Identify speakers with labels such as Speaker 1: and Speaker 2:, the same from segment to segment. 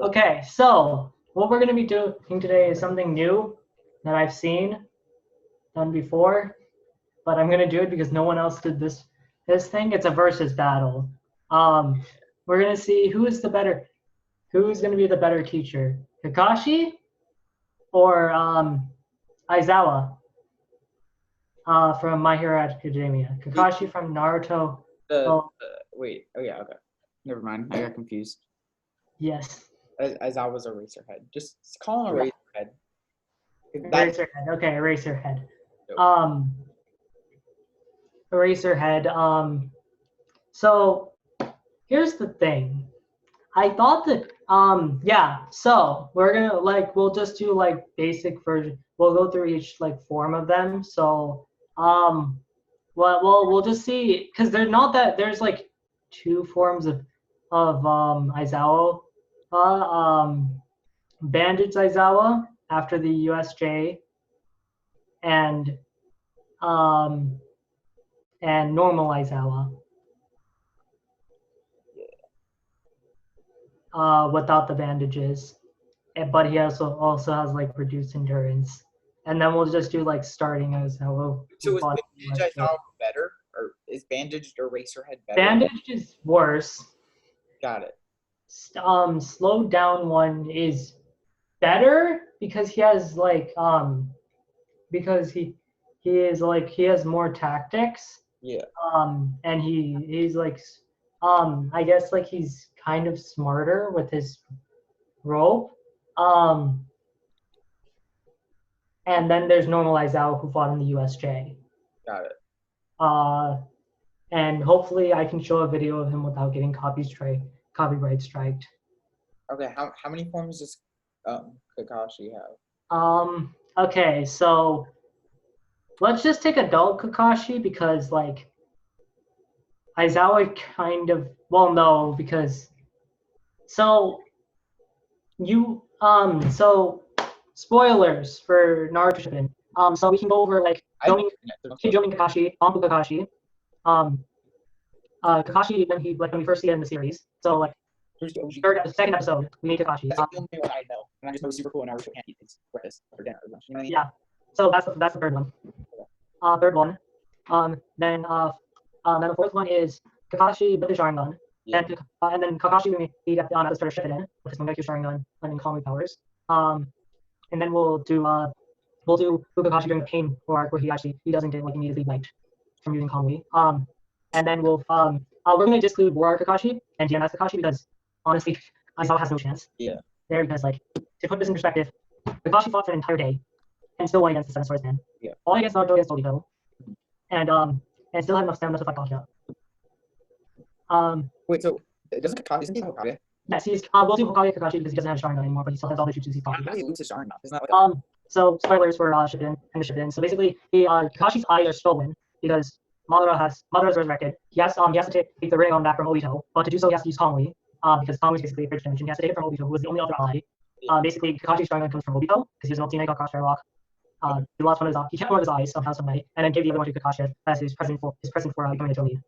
Speaker 1: Okay, so what we're going to be doing today is something new that I've done before, but I'm going to do it because no one else did this thing. It's a versus battle. We're going to see who's going to be the better teacher, Kakashi or Aizawa from My Hero Academia. Kakashi from Naruto.
Speaker 2: Wait. Oh yeah. Okay. Never mind. I got confused.
Speaker 1: Yes.
Speaker 2: Aizawa's Eraserhead. Just call him Eraserhead.
Speaker 1: Eraserhead. Okay, Eraserhead.
Speaker 2: Nope.
Speaker 1: Eraserhead. So here's the thing. I thought that so we'll just do basic version. We'll go through each form of them. So we'll just see because there's two forms of Aizawa. Bandage Aizawa after the USJ and normal Aizawa. Without the bandages, but he also has reduced endurance. And then we'll just do starting Aizawa.
Speaker 2: So is Bandage Aizawa better, or is Bandaged Eraserhead better?
Speaker 1: Bandaged is worse.
Speaker 2: Got it.
Speaker 1: Slowed down one is better because he has because he has more tactics.
Speaker 2: Yeah.
Speaker 1: And he's I guess he's kind of smarter with his rope. And then there's normal Aizawa who fought in the USJ.
Speaker 2: Got it.
Speaker 1: And hopefully I can show a video of him without getting copyright striked.
Speaker 2: Okay, how many forms does Kakashi have?
Speaker 1: Okay, so let's just take adult Kakashi because Aizawa kind of because spoilers for Naruto Shippuden. So we can go over Jonin Kakashi, Anbu Kakashi, Kakashi when we first see it in the series. So second episode we meet Kakashi.
Speaker 2: That's the only one I know, and I just know super cool. And Naruto can't eat his breakfast for dinner or lunch. You know what I mean?
Speaker 1: Yeah. So that's the third one. Third one. Then the fourth one is Kakashi with the Sharingan. Yeah. And then Kakashi we at the start of Shippuden with his Mangekyo Sharingan and Calming powers. And then we'll do Kakashi during the pain arc where he doesn't get immediately wiped from using Kamui. And then we're gonna exclude War Kakashi and DMS Kakashi because honestly Aizawa has no chance.
Speaker 2: Yeah.
Speaker 1: There because to put this in perspective, Kakashi fought for an entire day and still won against the Seven Swordsman.
Speaker 2: Yeah.
Speaker 1: All against Naruto against Obito. And still had enough stamina to fight Kakashi.
Speaker 2: Wait, so doesn't Kakashi isn't he Hokage?
Speaker 1: Yes, we'll do Hokage Kakashi because he doesn't have Sharingan anymore, but he still has all the jutsus he's talking
Speaker 2: about. How do you lose his Sharingan? Isn't that
Speaker 1: So spoilers for Shippuden and the Shippuden. So basically, Kakashi's eyes are stolen because Madara has resurrected. He has to take the Rinnegan back from Obito, but to do so he has to use Kamui because Kamui is basically a bridge dimension. He has to take it from Obito, who is the only other ally. Basically, Kakashi's Sharingan comes from Obito because he was an ultimate got crossed by a rock. He lost one of his he kept one of his eyes somehow, some way, and then gave the other one to Kakashi as his present for becoming a Jonin.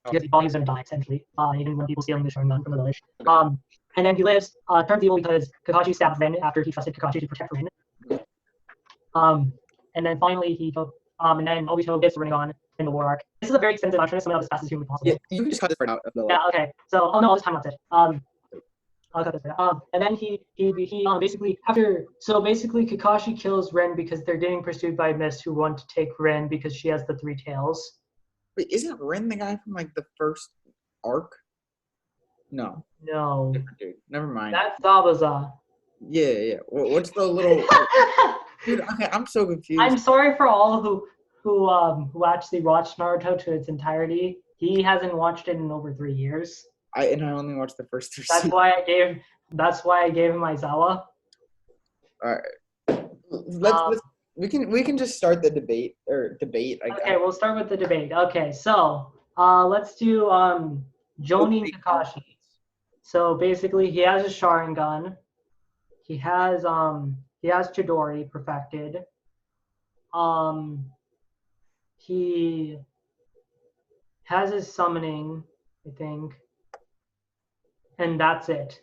Speaker 1: Because he thought he was going to die, essentially. He didn't want people stealing the Sharingan from the village. And then he lives, turns evil because Kakashi stabbed Rin after he trusted Kakashi to protect Rin. And then finally and then Obito gets the Rinnegan in the war arc. This is a very extensive. I'm trying to sum it up as fast as humanly possible.
Speaker 2: Yeah, you can just cut this part out.
Speaker 1: Yeah, okay. So, I'll just time lapse it. I'll cut this part. And then he basically Kakashi kills Rin because they're getting pursued by Mist who want to take Rin because she has the three tails.
Speaker 2: Wait, isn't Rin the guy from the first arc? No.
Speaker 1: No.
Speaker 2: Different dude. Never mind.
Speaker 1: That's Zabuza.
Speaker 2: Yeah. What's the little? Dude, okay, I'm so confused.
Speaker 1: I'm sorry for all who actually watched Naruto to its entirety. He hasn't watched it in over 3 years.
Speaker 2: I only watched the first 3
Speaker 1: seasons. That's why I gave him Aizawa.
Speaker 2: All right. Let's we can just start the debate. Okay,
Speaker 1: we'll start with the debate. Okay, so let's do Jonin Kakashi. So basically, he has a Sharingan. He has Chidori perfected. He has his summoning, I think, and that's it.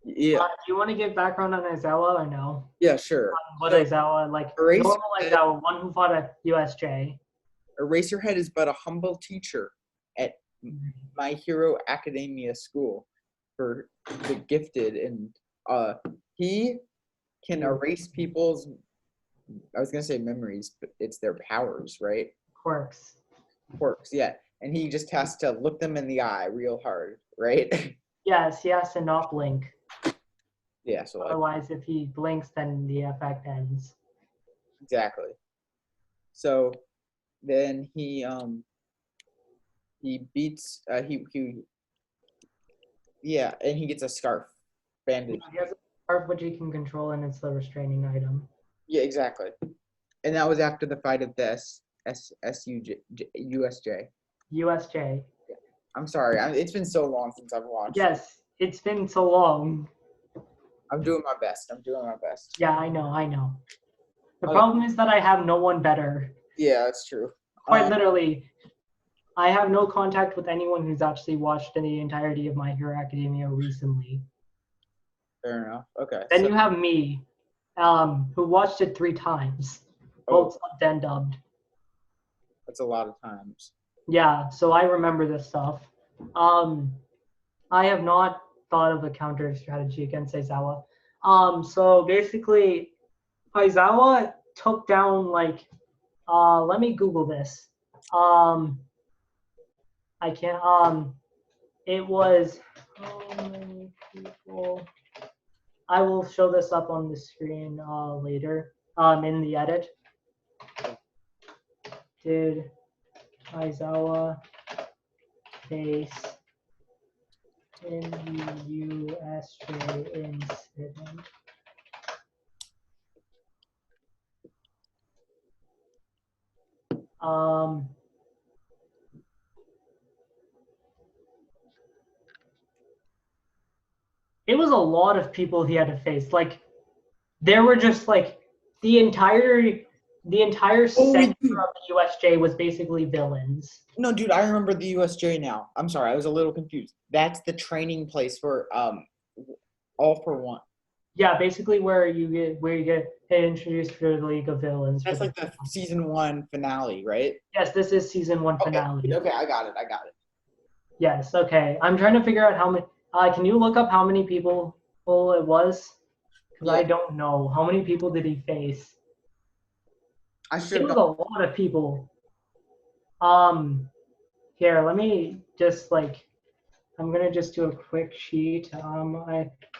Speaker 2: Yeah.
Speaker 1: Do you want to give background on Aizawa or no?
Speaker 2: Yeah, sure.
Speaker 1: What
Speaker 2: So
Speaker 1: Aizawa, like
Speaker 2: Eraserhead,
Speaker 1: normal Aizawa, one who fought at USJ.
Speaker 2: Eraserhead is but a humble teacher at My Hero Academia School for the gifted, and he can erase people's, I was gonna say memories, but it's their powers, right?
Speaker 1: Quirks.
Speaker 2: Quirks, yeah. And he just has to look them in the eye real hard, right?
Speaker 1: Yes, he has to not blink.
Speaker 2: Yeah, so like
Speaker 1: Otherwise, if he blinks, then the effect ends.
Speaker 2: exactly. So then he beats he yeah, and he gets a scarf bandage.
Speaker 1: He has a scarf which he can control, and it's the restraining item.
Speaker 2: Yeah, exactly. And that was after the fight of the USJ.
Speaker 1: USJ.
Speaker 2: I'm sorry. It's been so long since I've watched.
Speaker 1: Yes, it's been so long.
Speaker 2: I'm doing my best. I'm doing my best.
Speaker 1: Yeah, I know. The
Speaker 2: Okay.
Speaker 1: problem is that I have no one better.
Speaker 2: Yeah, that's true.
Speaker 1: Quite literally, I have no contact with anyone who's actually watched the entirety of My Hero Academia recently.
Speaker 2: Fair enough. Okay.
Speaker 1: Then you have me, who watched it 3 times, both subbed and dubbed.
Speaker 2: That's a lot of times.
Speaker 1: Yeah, so I remember this stuff. I have not thought of a counter strategy against Aizawa. So basically, Aizawa took down like, let me Google this. I can't. It was how many people? I will show this up on the screen later. In the edit. Did Aizawa face in the USJ incident? It was a lot of people he had to face. Like, there were just like the entire center of the USJ was basically villains.
Speaker 2: No, dude, I remember the USJ now. I'm sorry, I was a little confused. That's the training place for All for One.
Speaker 1: Yeah, basically where you get introduced to the League of Villains.
Speaker 2: That's like the season 1 finale, right?
Speaker 1: Yes, this is season 1 finale.
Speaker 2: Okay, I got it.
Speaker 1: Yes, okay. I'm trying to figure out how many. Can you look up how many people it was? Because I don't know. How many people did he face? It was a lot of people. Here, let me just like. I'm gonna just do a quick sheet.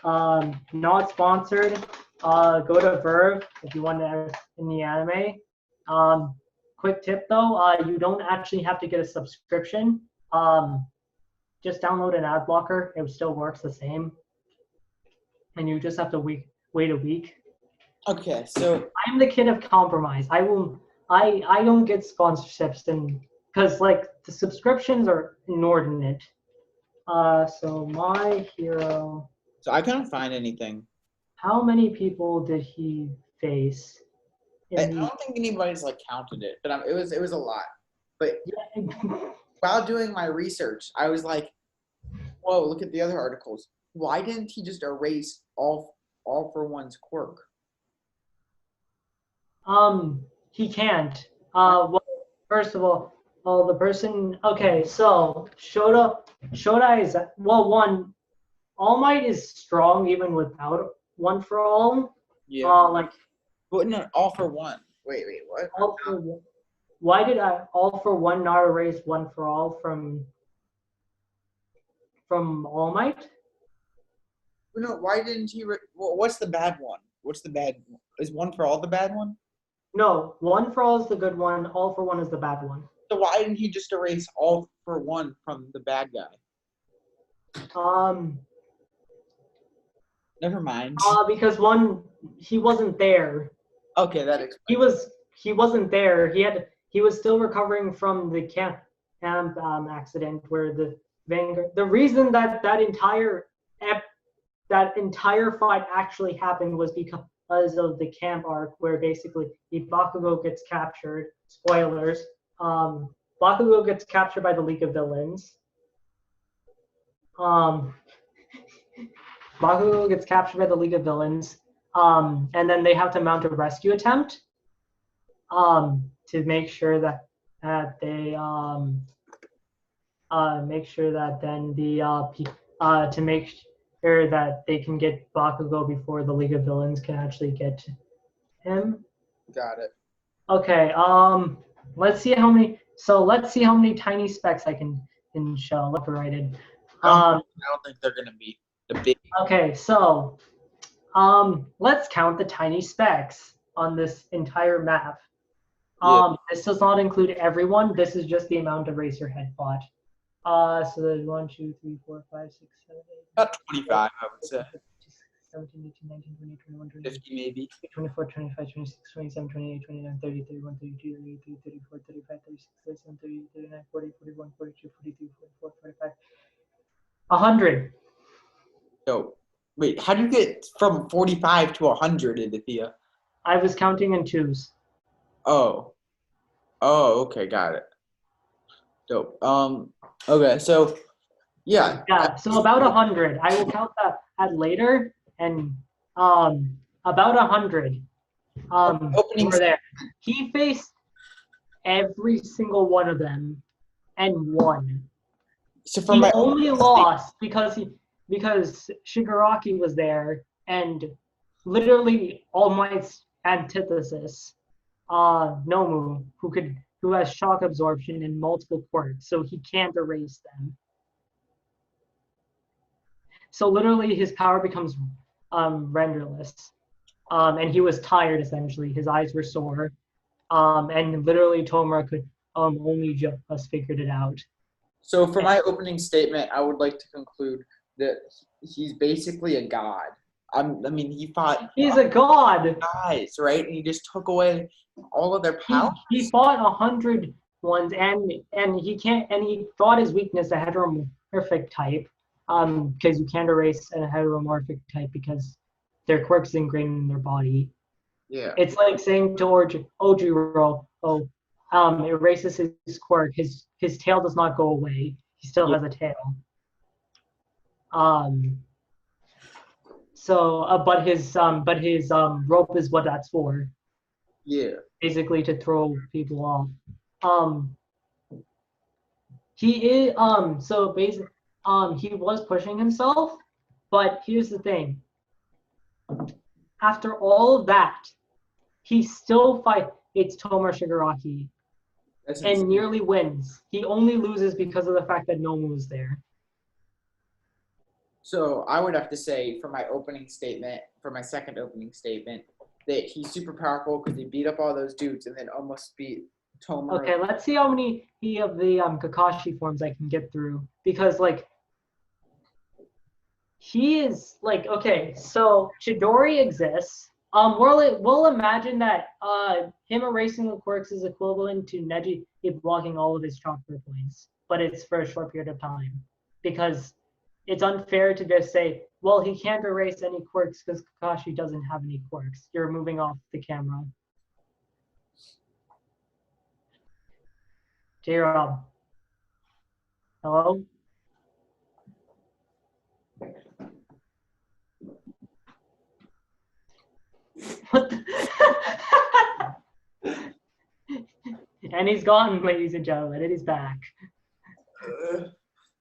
Speaker 1: Not sponsored. Go to Verve if you want to in the anime. Quick tip though, you don't actually have to get a subscription. Just download an ad blocker. It still works the same, and you just have to wait a week.
Speaker 2: Okay, so
Speaker 1: I'm the kid of compromise. I don't get sponsorships, and because like the subscriptions are inordinate. So My Hero.
Speaker 2: So I couldn't find anything.
Speaker 1: How many people did he face?
Speaker 2: I don't think anybody's like counted it, but it was a lot. But while doing my research, I was like, "Whoa! Look at the other articles. Why didn't he just erase All for One's quirk?"
Speaker 1: He can't. Well, first of all, the person. Okay, so Shoda is one. All Might is strong even without One for All.
Speaker 2: Yeah.
Speaker 1: Like.
Speaker 2: But no, All for One. Wait, what?
Speaker 1: All for One. Why did All for One not erase One for All from All Might?
Speaker 2: No, why didn't he? What's the bad one? What's the bad? Is One for All the bad one?
Speaker 1: No, One for All is the good one. All for One is the bad one.
Speaker 2: So why didn't he just erase All for One from the bad guy? Never mind.
Speaker 1: Because he wasn't there.
Speaker 2: Okay, that explains.
Speaker 1: He wasn't there. He was still recovering from the camp accident where the Vanguard. The reason that entire fight actually happened was because of the camp arc where basically Bakugo gets captured. Spoilers. Bakugo gets captured by the League of Villains. Bakugo gets captured by the League of Villains, and then they have to mount a rescue attempt, to make sure that they make sure that then to make sure that they can get Bakugo before the League of Villains can actually get to him.
Speaker 2: Got it.
Speaker 1: Okay. Let's see how many. So let's see how many tiny specks I can show. Separated.
Speaker 2: I don't think they're gonna be the big.
Speaker 1: Okay. So, let's count the tiny specks on this entire map.
Speaker 2: Yeah.
Speaker 1: This does not include everyone. This is just the amount of Eraserhead fought. So there's 1, 2, 3, 4, 5, 6, 7, 8.
Speaker 2: About 25, I would say.
Speaker 1: 17, 18, 19, 20, 21, 22,
Speaker 2: 50 maybe.
Speaker 1: 24, 25, 26, 27, 28, 29, 30, 31, 32, 33, 34, 35, 36, 37, 38, 39, 40, 41, 42, 43, 44, 45. 100.
Speaker 2: So, wait, how do you get from 45 to 100, Aditya?
Speaker 1: I was counting in twos.
Speaker 2: Oh. Oh, okay, got it. Dope. Okay, so yeah.
Speaker 1: Yeah, so about 100. I will count that later, and about 100.
Speaker 2: Opening
Speaker 1: Over there. He faced every single one of them and won.
Speaker 2: So for
Speaker 1: He
Speaker 2: my
Speaker 1: only lost because Shigaraki was there and literally All Might's antithesis, Nomu, who has shock absorption and multiple quirks, so he can't erase them. So literally his power becomes renderless. And he was tired essentially. His eyes were sore. And literally Tomura could only just figured it out.
Speaker 2: So for my opening statement, I would like to conclude that he's basically a god. I mean, he fought.
Speaker 1: He's a god.
Speaker 2: Guys, right? And he just took away all of their power.
Speaker 1: He fought 100 ones, and he can't. And he thought his weakness a heteromorphic type, because you can't erase a heteromorphic type because their quirks ingrained in their body.
Speaker 2: Yeah.
Speaker 1: It's like saying to Ojiro, erases his quirk. His tail does not go away. He still has a tail. So, but his rope is what that's for.
Speaker 2: Yeah.
Speaker 1: Basically to throw people off. He is so basically he was pushing himself, but here's the thing. After all of that, he still fights Tomura Shigaraki and nearly wins. He only loses because of the fact that Nomu was there.
Speaker 2: So I would have to say for my second opening statement, that he's super powerful because he beat up all those dudes and then almost beat Tomura.
Speaker 1: Okay, let's see how many of the Kakashi forms I can get through, because like he is like, okay, so Chidori exists. We'll imagine that him erasing the quirks is equivalent to Neji blocking all of his chakra points, but it's for a short period of time, because it's unfair to just say, well, he can't erase any quirks because Kakashi doesn't have any quirks. You're moving off the camera. J-Rob. Hello? What the? And he's gone, ladies and gentlemen, and he's back.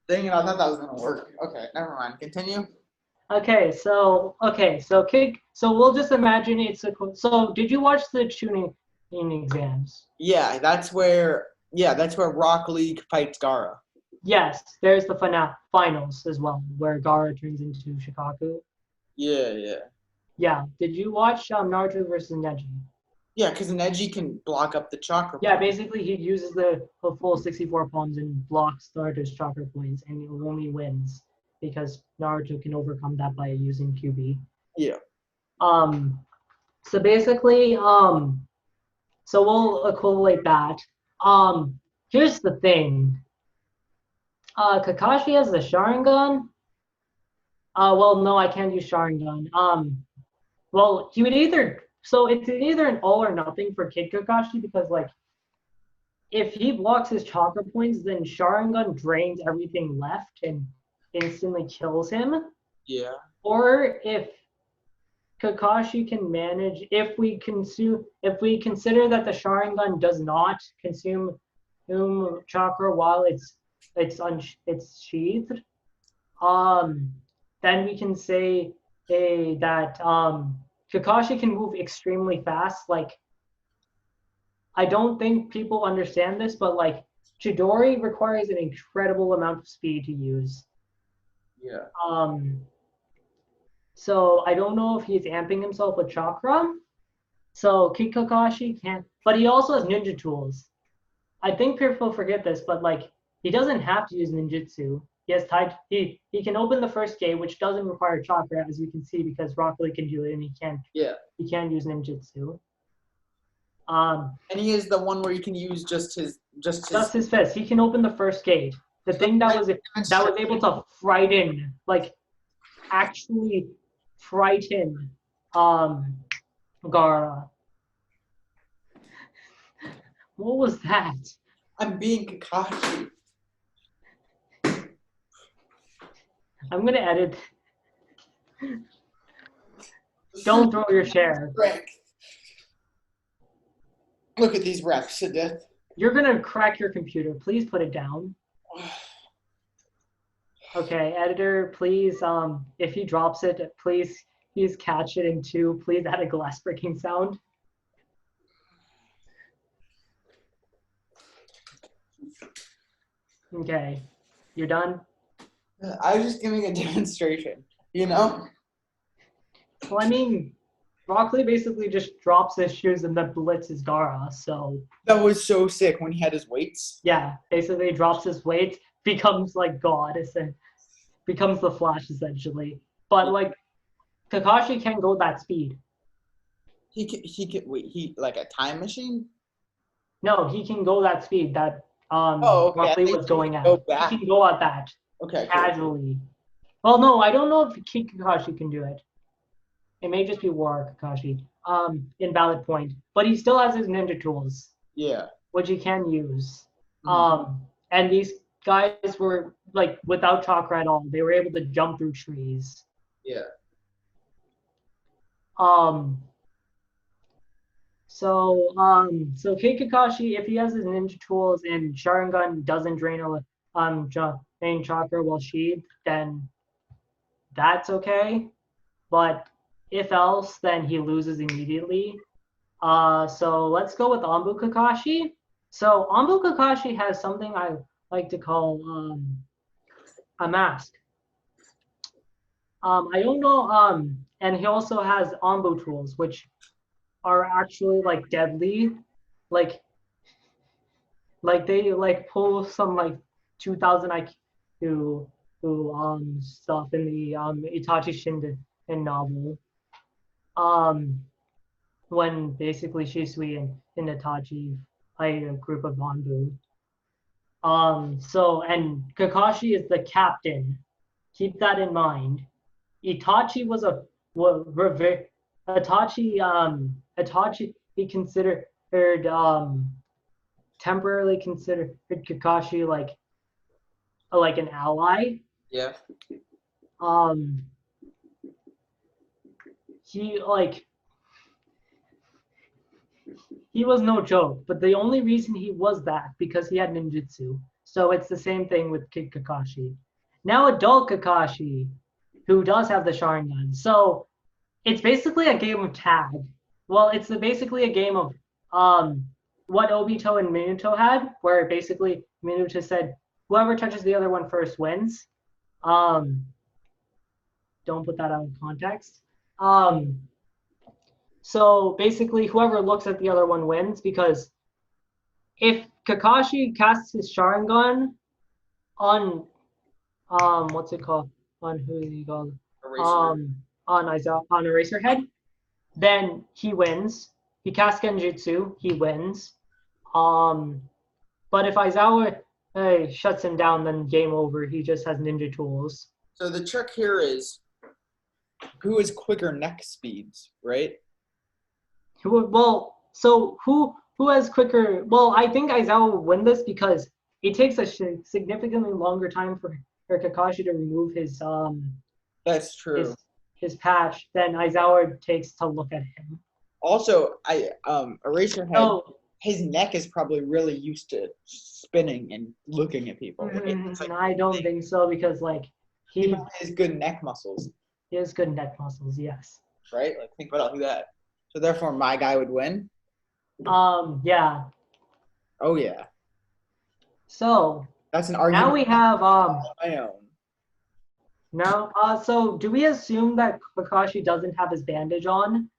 Speaker 2: Dang it, I thought that was gonna work. Okay, never mind. Continue.
Speaker 1: So we'll just imagine it's a. So did you watch the tuning exams?
Speaker 2: Yeah, that's where Rock League fights Gaara.
Speaker 1: Yes, there's the finals as well, where Gaara turns into Shikaku.
Speaker 2: Yeah.
Speaker 1: Yeah. Did you watch Naruto versus Neji?
Speaker 2: Yeah, because Neji can block up the chakra.
Speaker 1: Yeah, basically he uses the full 64 palms and blocks Naruto's chakra points, and he only wins because Naruto can overcome that by using QB.
Speaker 2: Yeah.
Speaker 1: So basically, so we'll equate that. Here's the thing. Kakashi has the Sharingan. Well, no, I can't use Sharingan. Well, he would either. So it's either an all or nothing for Kid Kakashi, because like, if he blocks his chakra points, then Sharingan drains everything left and instantly kills him.
Speaker 2: Yeah.
Speaker 1: Or if Kakashi can manage, if we consider that the Sharingan does not consume chakra while it's sheathed, um, then we can say that Kakashi can move extremely fast. Like, I don't think people understand this, but like Chidori requires an incredible amount of speed to use.
Speaker 2: Yeah.
Speaker 1: So I don't know if he's amping himself with chakra. So Kakashi can't, but he also has ninja tools. I think people forget this, but like he doesn't have to use ninjutsu. He has tied. He can open the first gate, which doesn't require chakra, as you can see, because Rock Lee can do it, and
Speaker 2: Yeah.
Speaker 1: he can use ninjutsu.
Speaker 2: And he is the one where you can use just his
Speaker 1: fist. He can open the first gate. The thing that was able to frighten, like actually frighten, Gara. What was that?
Speaker 2: I'm being Kakashi.
Speaker 1: I'm gonna edit. Don't throw your chair.
Speaker 2: Look at these wrecks to death.
Speaker 1: You're gonna crack your computer. Please put it down. Okay, editor, please, if he drops it, please catch it in two. Please add a glass breaking sound. Okay, you're done?
Speaker 2: I was just giving a demonstration, you know?
Speaker 1: Well, I mean, Rock Lee basically just drops his shoes and then blitzes Gara, so.
Speaker 2: That was so sick when he had his weights.
Speaker 1: Yeah, basically drops his weight, becomes like God, becomes the Flash essentially. But like, Kakashi can't go that speed.
Speaker 2: He can wait, he like a time machine?
Speaker 1: No, he can go that speed that
Speaker 2: Okay.
Speaker 1: Rock Lee was going at.
Speaker 2: Back.
Speaker 1: He can go at that.
Speaker 2: Okay.
Speaker 1: Casually. Cool. Well, no, I don't know if Kakashi can do it. It may just be War Kakashi. Invalid point. But he still has his ninja tools.
Speaker 2: Yeah.
Speaker 1: Which he can use.
Speaker 2: Mm-hmm.
Speaker 1: And these guys were like without chakra at all. They were able to jump through trees.
Speaker 2: Yeah.
Speaker 1: So Kid Kakashi, if he has his ninja tools and Sharingan doesn't drain chakra while sheathed, then that's okay. But if else, then he loses immediately. So let's go with Anbu Kakashi. So Anbu Kakashi has something I like to call a mask. I don't know. And he also has Anbu tools, which are actually like deadly, like they like pull some like 2000 IQ stuff in the Itachi Shinden novel. When basically Shisui and Itachi fight a group of Anbu. So and Kakashi is the captain. Keep that in mind. Itachi was Itachi he considered temporarily considered Kakashi like an ally.
Speaker 2: Yeah.
Speaker 1: He was no joke, but the only reason he was that because he had ninjutsu. So it's the same thing with Kid Kakashi. Now adult Kakashi, who does have the Sharingan. So it's basically a game of tag. Well, it's basically a game of what Obito and Minuto had, where basically Minuto said, whoever touches the other one first wins. Don't put that out of context. So basically, whoever looks at the other one wins, because if Kakashi casts his Sharingan on what's it called? On who is he called? On Eraserhead, then he wins. He casts Genjutsu, he wins. But if Aizawa shuts him down, then game over. He just has ninja tools.
Speaker 2: So the trick here is who has quicker neck speeds, right?
Speaker 1: Who has quicker? Well, I think Aizawa will win this because it takes a significantly longer time for Kakashi to remove his
Speaker 2: That's true.
Speaker 1: his patch, then Aizawa takes to look at him.
Speaker 2: Also, Eraserhead,
Speaker 1: So
Speaker 2: his neck is probably really used to spinning and looking at people. Right? It's like,
Speaker 1: I don't think so because like
Speaker 2: he
Speaker 1: he
Speaker 2: probably has good neck muscles,
Speaker 1: has good neck muscles. Yes.
Speaker 2: right? Like think about that. So therefore, my guy would win.
Speaker 1: Yeah.
Speaker 2: Oh yeah,
Speaker 1: So
Speaker 2: that's an argument
Speaker 1: now we have
Speaker 2: on my own.
Speaker 1: now so do we assume that Kakashi doesn't have his bandage on?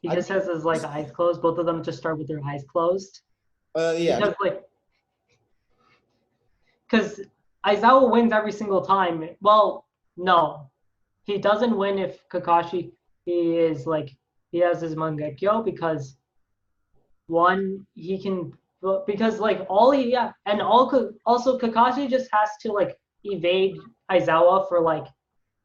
Speaker 1: He just has his like eyes closed. Both of them just start with their eyes closed.
Speaker 2: Yeah.
Speaker 1: Because Aizawa wins every single time. Well, no, he doesn't win if Kakashi he has his Mangekyo because one he can because like all he yeah and also Kakashi just has to like evade Aizawa for like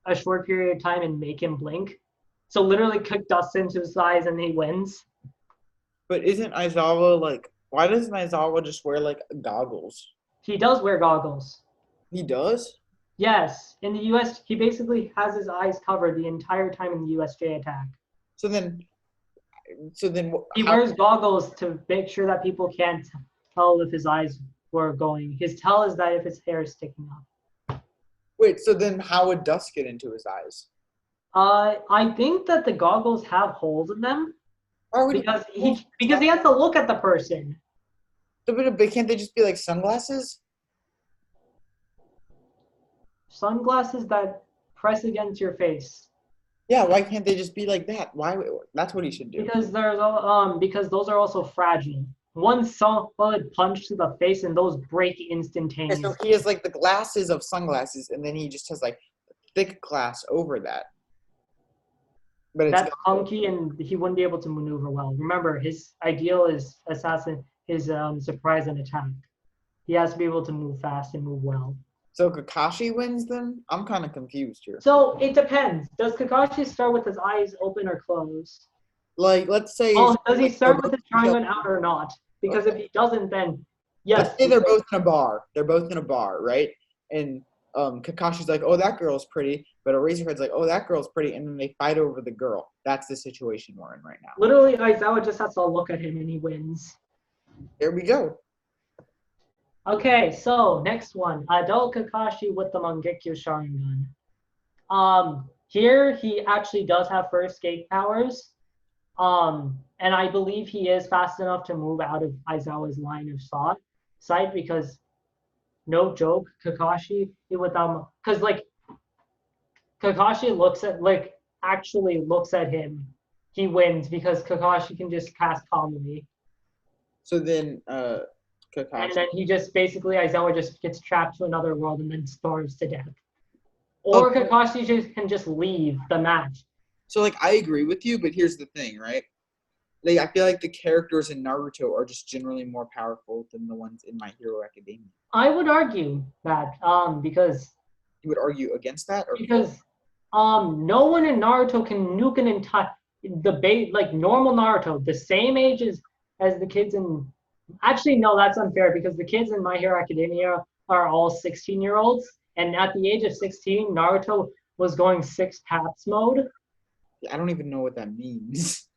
Speaker 1: a short period of time and make him blink. So literally kick dust into his eyes and he wins.
Speaker 2: But isn't Aizawa like? Why doesn't Aizawa just wear like goggles?
Speaker 1: He does wear goggles.
Speaker 2: He does.
Speaker 1: Yes, in the U.S., he basically has his eyes covered the entire time in the USJ attack.
Speaker 2: So then
Speaker 1: He wears goggles to make sure that people can't tell if his eyes were going. His tell is that if his hair is sticking up.
Speaker 2: Wait, so then how would dust get into his eyes?
Speaker 1: I think that the goggles have holes in them
Speaker 2: Why would
Speaker 1: because he has to look at the person.
Speaker 2: But can't they just be like sunglasses?
Speaker 1: Sunglasses that press against your face.
Speaker 2: Yeah, why can't they just be like that? Why? That's what he should do.
Speaker 1: Because because those are also fragile. One solid punch to the face and those break instantaneously.
Speaker 2: Okay, so he has like the glasses of sunglasses, and then he just has like thick glass over that. But
Speaker 1: that's clunky, and he wouldn't be able to maneuver well. Remember, his ideal is surprise and attack. He has to be able to move fast and move well.
Speaker 2: So Kakashi wins then? I'm kind of confused here.
Speaker 1: So it depends. Does Kakashi start with his eyes open or closed?
Speaker 2: Like, let's say.
Speaker 1: Oh, does he start with his Sharingan out or not? Because if he doesn't, then yes.
Speaker 2: Let's say they're both in a bar. They're both in a bar, right? And Kakashi's like, oh, that girl's pretty. But Eraserhead's like, oh, that girl's pretty. And then they fight over the girl. That's the situation we're in right now.
Speaker 1: Literally, Aizawa just has to look at him and he wins.
Speaker 2: There we go.
Speaker 1: Okay, so next one. Adult Kakashi with the Mangekyo Sharingan. Here he actually does have first gate powers. And I believe he is fast enough to move out of Aizawa's line of sight because no joke, Kakashi because like Kakashi actually looks at him, he wins because Kakashi can just cast calmly.
Speaker 2: So then Kakashi.
Speaker 1: And then he just basically Aizawa just gets trapped to another world and then starves to death. Or Kakashi can just leave the match.
Speaker 2: So like I agree with you, but here's the thing, right? Like I feel like the characters in Naruto are just generally more powerful than the ones in My Hero Academia.
Speaker 1: I would argue that because
Speaker 2: you would argue against that, or
Speaker 1: because no one in Naruto can nuke an entire like normal Naruto, the same age as the kids in. Actually, no, that's unfair because the kids in My Hero Academia are all 16-year-olds, and at the age of 16, Naruto was going 6 paths mode.
Speaker 2: I don't even know what that means.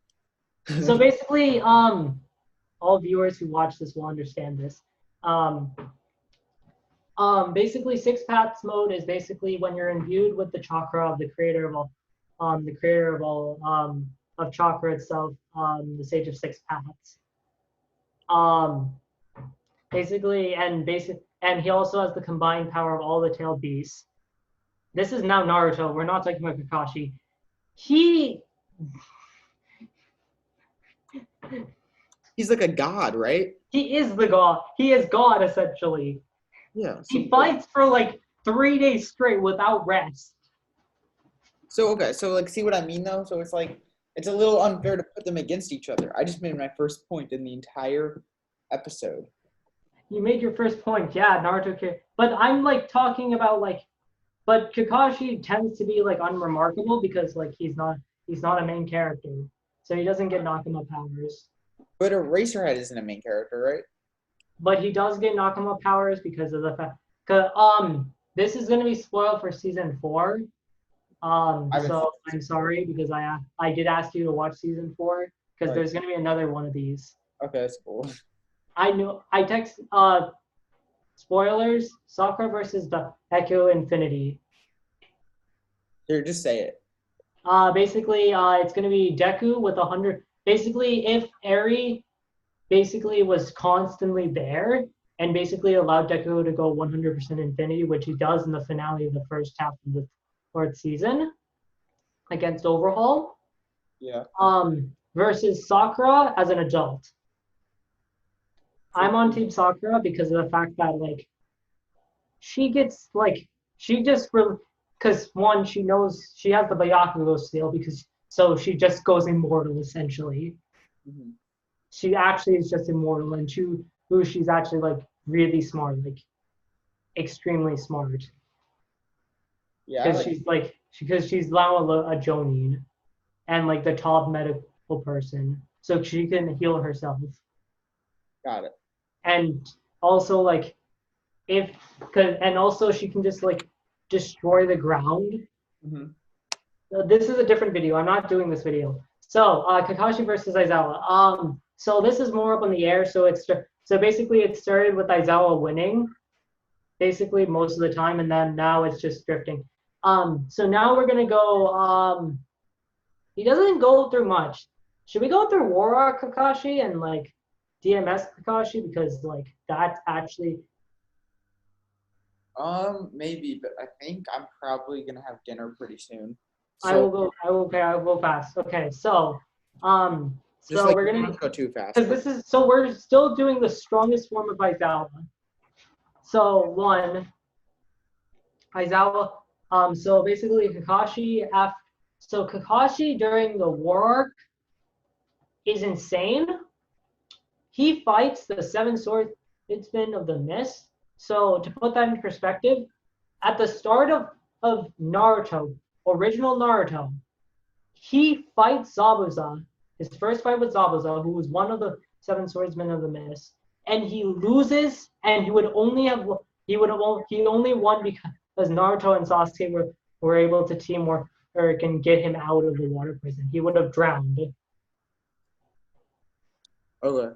Speaker 1: So basically, all viewers who watch this will understand this. Basically, 6 paths mode is basically when you're imbued with the chakra of the creator of all, of chakra itself, the sage of 6 paths. And he also has the combined power of all the tailed beasts. This is now Naruto. We're not talking about Kakashi.
Speaker 2: He's like a god, right?
Speaker 1: He is the god. He is God, essentially.
Speaker 2: Yeah.
Speaker 1: So he fights for like 3 days straight without rest.
Speaker 2: So, okay. So, like, see what I mean, though? So, it's like, it's a little unfair to put them against each other. I just made my first point in the entire episode.
Speaker 1: You made your first point. Yeah, Naruto. But I'm, like, talking about, like, but Kakashi tends to be, like, unremarkable because, like, he's not a main character. So he doesn't get Nakama powers.
Speaker 2: But Eraserhead isn't a main character, right?
Speaker 1: But he does get Nakama powers because of the fact. This is going to be spoiled for season 4. So I'm sorry because I did ask you to watch season 4 because there's gonna be another one of these.
Speaker 2: Okay, that's cool.
Speaker 1: I know. I text spoilers. Sakura versus the Echo Infinity.
Speaker 2: Here, just say it.
Speaker 1: Basically, it's gonna be Deku with 100. Basically, if Eri basically was constantly there and basically allowed Deku to go 100% Infinity, which he does in the finale of the first half of the 4th season against Overhaul.
Speaker 2: Yeah.
Speaker 1: Versus Sakura as an adult. I'm on Team Sakura because of the fact that like she gets like she just really because one she knows she has the Byakugo seal because so she just goes immortal essentially.
Speaker 2: Mm-hmm.
Speaker 1: She actually is just immortal and she's actually like really smart, like extremely smart.
Speaker 2: Yeah.
Speaker 1: Because she's now a Jonin and like the top medical person, so she can heal herself.
Speaker 2: Got it.
Speaker 1: And also like if and also she can just like destroy the ground.
Speaker 2: Mm-hmm.
Speaker 1: This is a different video. I'm not doing this video. So Kakashi versus Aizawa. So this is more up in the air. So basically it started with Aizawa winning, basically most of the time, and then now it's just drifting. So now we're gonna go. He doesn't go through much. Should we go through War Arc Kakashi and like DMS Kakashi because like that's actually
Speaker 2: Maybe, but I think I'm probably gonna have dinner pretty soon.
Speaker 1: I will go. I will. Okay, I will go fast. Okay, so we're gonna
Speaker 2: go too fast.
Speaker 1: because this is so we're still doing the strongest form of Aizawa. So one Aizawa. So basically Kakashi after. So Kakashi during the war arc is insane. He fights the seven swordsmen of the mist. So to put that in perspective, at the start of Naruto, original Naruto, he fights Zabuza. His first fight with Zabuza, who was one of the seven swordsmen of the mist, and he loses. And he only won because Naruto and Sasuke were able to teamwork and get him out of the water prison. He would have drowned.
Speaker 2: Okay.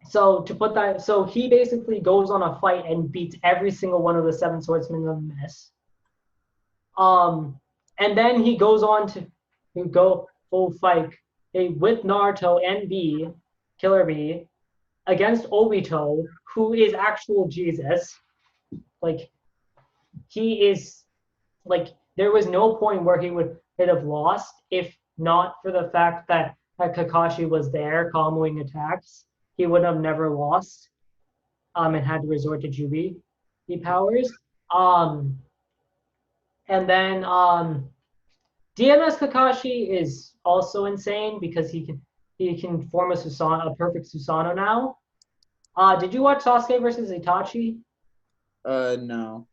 Speaker 1: So to put that, so he basically goes on a fight and beats every single one of the seven swordsmen of the mist. And then he goes on to go full fight with Naruto and Killer B, against Obito, who is actual Jesus. Like, he is, like, there was no point where he would have lost if not for the fact that Kakashi was there comboing attacks. He would have never lost and had to resort to Jubi powers. And then DMS Kakashi is also insane because he can form a perfect Susanoo now. Did you watch Sasuke versus Itachi?
Speaker 2: No.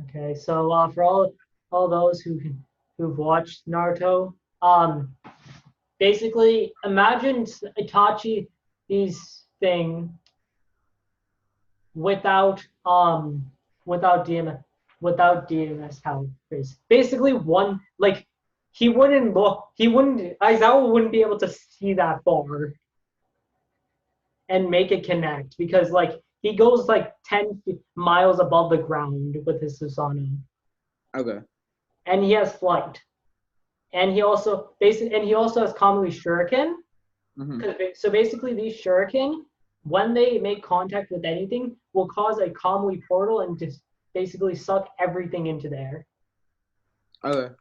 Speaker 1: Okay, so for all those who've watched Naruto, basically imagine Itachi's thing without DMS powers. Basically one like Aizawa wouldn't be able to see that far and make it connect because like he goes like 10 miles above the ground with his Susanoo.
Speaker 2: Okay.
Speaker 1: And he has flight. And he also has Kamui Shuriken.
Speaker 2: Mm-hmm.
Speaker 1: So basically these Shuriken, when they make contact with anything, will cause a Kamui portal and just basically suck everything into there.
Speaker 2: Okay.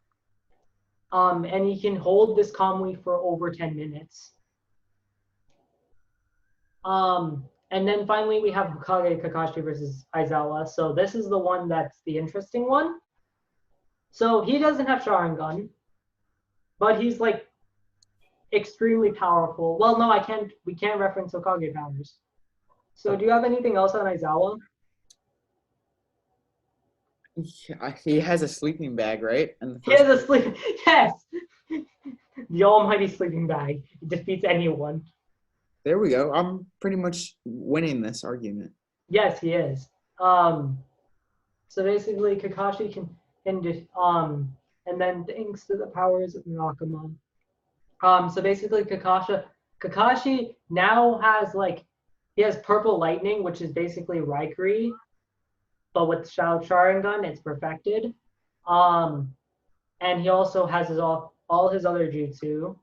Speaker 1: And he can hold this Kamui for over 10 minutes. And then finally we have Hokage Kakashi versus Aizawa. So this is the one that's the interesting one. So he doesn't have Sharingan, but he's like extremely powerful. Well, no, we can't reference Hokage powers. So do you have anything else on Aizawa?
Speaker 2: He has a sleeping bag, right?
Speaker 1: He has a sleep. Yes, the almighty sleeping bag. It defeats anyone.
Speaker 2: There we go. I'm pretty much winning this argument.
Speaker 1: Yes, he is. So basically, Kakashi and then thanks to the powers of Nakama. So basically, Kakashi now has like he has purple lightning, which is basically Raikiri, but with Sharingan, it's perfected. Um, and he also has all his other jutsu.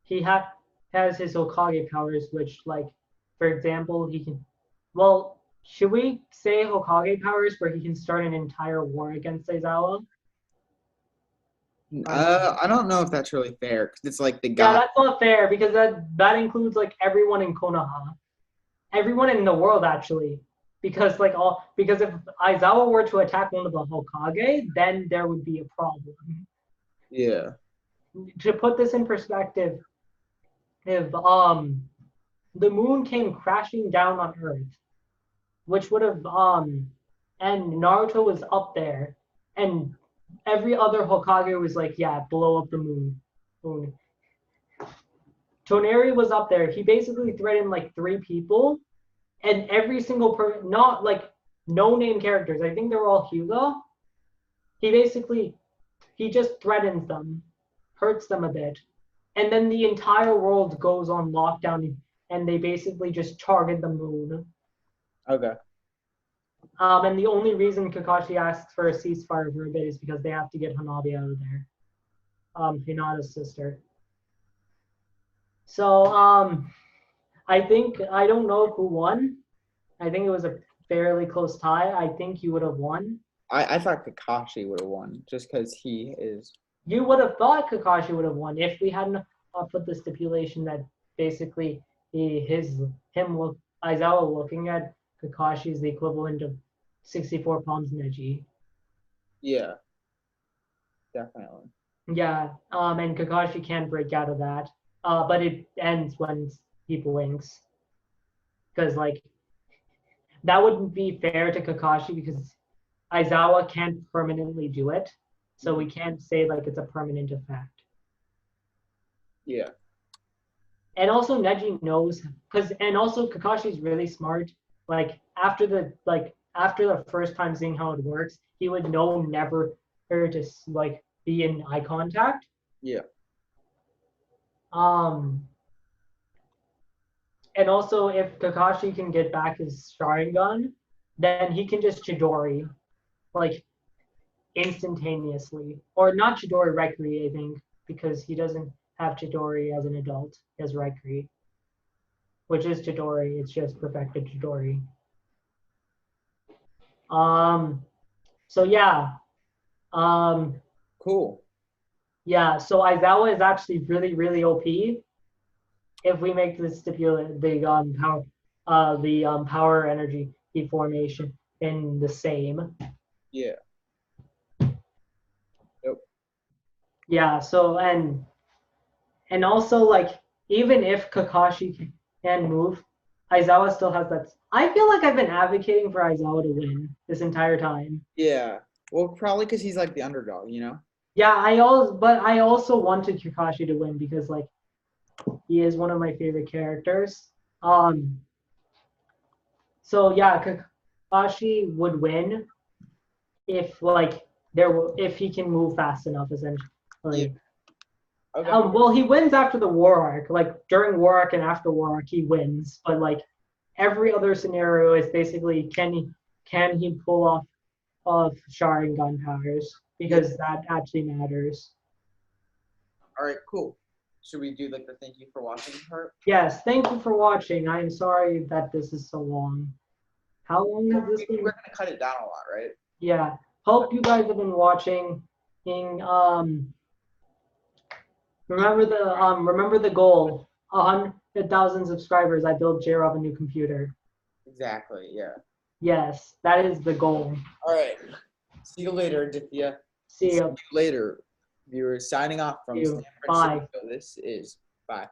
Speaker 1: He has his Hokage powers, which like, for example, he can. Well, should we say Hokage powers where he can start an entire war against Aizawa?
Speaker 2: I don't know if that's really fair because it's like the
Speaker 1: Yeah,
Speaker 2: guy.
Speaker 1: that's not fair because that includes like everyone in Konoha, everyone in the world actually. Because if Aizawa were to attack one of the Hokage, then there would be a problem.
Speaker 2: Yeah.
Speaker 1: To put this in perspective, if the moon came crashing down on Earth, which would have and Naruto was up there, and every other Hokage was like, yeah, blow up the moon. Toneri was up there. He basically threatened like 3 people, and every single person, not like no name characters. I think they're all Hyuga. He just threatens them, hurts them a bit, and then the entire world goes on lockdown, and they basically just target the moon.
Speaker 2: Okay.
Speaker 1: And the only reason Kakashi asks for a ceasefire for a bit is because they have to get Hanabi out of there. Hinata's sister. So I don't know who won. I think it was a fairly close tie. I think you would have won.
Speaker 2: I thought Kakashi would have won just because he is.
Speaker 1: You would have thought Kakashi would have won if we hadn't put the stipulation that basically Aizawa looking at Kakashi is the equivalent of 64 pounds Neji.
Speaker 2: Yeah. Definitely.
Speaker 1: Yeah, and Kakashi can't break out of that. But it ends when he blinks. Because, like, that wouldn't be fair to Kakashi because Aizawa can't permanently do it. So we can't say, like, it's a permanent effect.
Speaker 2: Yeah.
Speaker 1: And also Neji knows, and also Kakashi's really smart. Like, after the first time seeing how it works, he would know never to, like, be in eye contact.
Speaker 2: Yeah.
Speaker 1: And also, if Kakashi can get back his Sharingan, then he can just Chidori, like, instantaneously. Or not Chidori, Raikiri, I think, because he doesn't have Chidori as an adult. He has Raikiri, which is Chidori. It's just perfected Chidori. So yeah.
Speaker 2: Cool.
Speaker 1: Yeah, so Aizawa is actually really, really OP if we make the power energy formation in the same.
Speaker 2: Yeah. Yep.
Speaker 1: Yeah, so and also like even if Kakashi can move, Aizawa still has that. I feel like I've been advocating for Aizawa to win this entire time.
Speaker 2: Yeah. Well, probably because he's like the underdog, you know?
Speaker 1: Yeah, I also wanted Kakashi to win because like he is one of my favorite characters. So yeah, Kakashi would win if if he can move fast enough, essentially.
Speaker 2: Yeah. Okay.
Speaker 1: Well, he wins after the war arc. Like during war arc and after war arc, he wins. But like every other scenario is basically can he pull off Sharingan powers because that actually matters.
Speaker 2: All right. Cool. Should we do like the thank you for watching part?
Speaker 1: Yes, thank you for watching. I am sorry that this is so long. How long has this been?
Speaker 2: We're gonna cut it down a lot, right?
Speaker 1: Yeah. Hope you guys have been watching. Remember the goal. 100,000 subscribers. I build J-Rob a new computer.
Speaker 2: Exactly. Yeah.
Speaker 1: Yes, that is the goal.
Speaker 2: All right. See you later, Aditya.
Speaker 1: See you
Speaker 2: later, viewers. Signing off from San
Speaker 1: Bye.
Speaker 2: Francisco. This is bye.